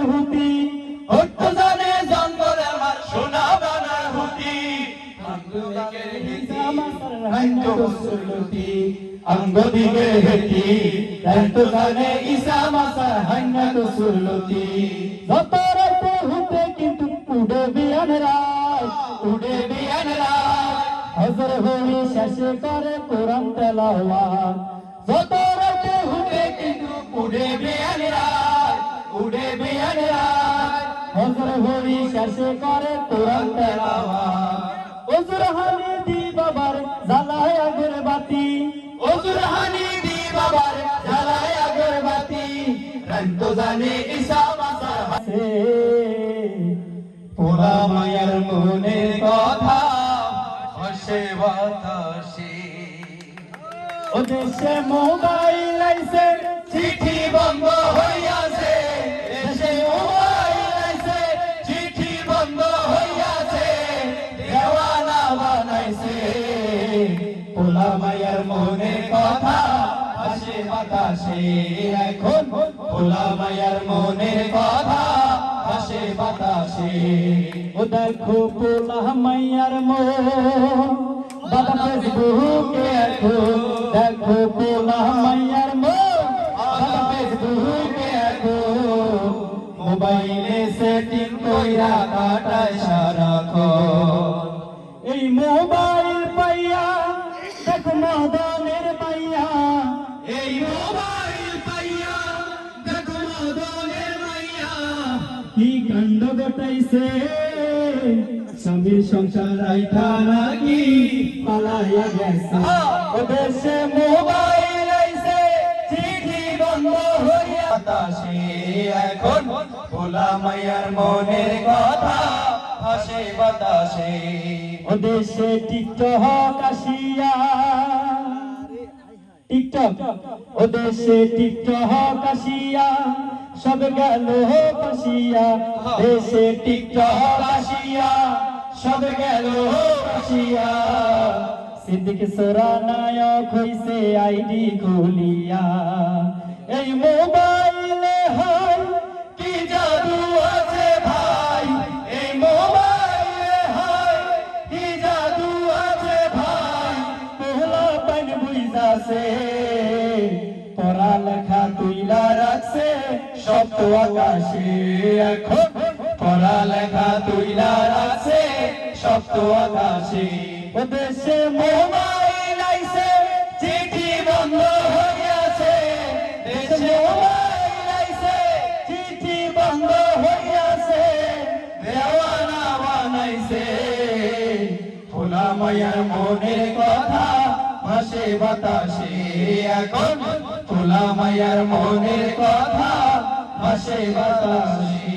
হুতি হট্ট জানে জঙ্গল আমার সোনা বানার হুতি আঙ্গদিকে হেতি তাইতো জানে ঈসা মাসা হান্না তো সুলতি যত রাতে হুতে কিন্তু উড়ে বিয়ান রাত হজর হই শেষে করে কোরআন তেলাওয়াত যত রাতে হুতে কিন্তু উড়ে বিয়ান রাত হজর হই শেষে করে কোরআন তেলাওয়াত ওজুর হানি দি বাবার জ্বালায় আগরবাতি তো জানে ঈসা মাসার হাসে পোলা মায়ার মনের কথা হাসে বাতাসে ও দেশে মোবাইল আইছে চিঠি বন্ধ হইয়াছে দেশে মোবাইল আইছে চিঠি বন্ধ হইয়াছে দেওয়ানা বানাইছে পোলা মায়ার মনের কথা হাসে বাতাসে এখন পোলা মায়ার মনের কথা হাসে বাতাসে ও দেখো পোলা মায়ার মন বাবা ফেসবুকে এখন দেখো পোলা মায়ার মন বাবা ফেসবুকে এখন মোবাইলে সেটিং কইরা কাটায় সারাক্ষণ এই মোবাইল পাইয়া দেখো মদনের পাইয়া এই মোবাইল পাইয়া দেখো মদনের মাইয়া কি কাণ্ড ঘটাইছে স্বামীর সংসার রাইখা নাকি পালাইয়া গেছে ও দেশে মোবাইল আইছে চিঠি বন্ধ হইয়া বাতাসে এখন পোলা মাইয়ার মনের কথা হাসে বাতাসে ও দেশে টিকটক আসিয়া টিকটক ও দেশে টিকটক আসিয়া সব গেল পাশিয়া দেশে টিকটক আসিয়া সব গেল পাশিয়া সিদ্দিক সোরা নায়ক হইছে আইডি খুলিয়া এই মোবাইলে হয় কি জাদু আছে ভাই এই মোবাইলে হয় কি জাদু আছে ভাই পোলা পান বুইজাছে পড়ালেখা তুইলা রাখছে সপ্ত আকাশে এখন পড়ালেখা তুইলা রাখছে সপ্ত আকাশে ও দেশে মোবাইল আইছে চিঠি বন্ধ হইয়াছে দেশে মোবাইল আইছে চিঠি বন্ধ হইয়াছে দেওয়ানা বানাইছে পোলা মায়ার মনের কথা হাসে বাতাসে এখন পোলা মায়ার মনের কথা হাসে বাতাসে।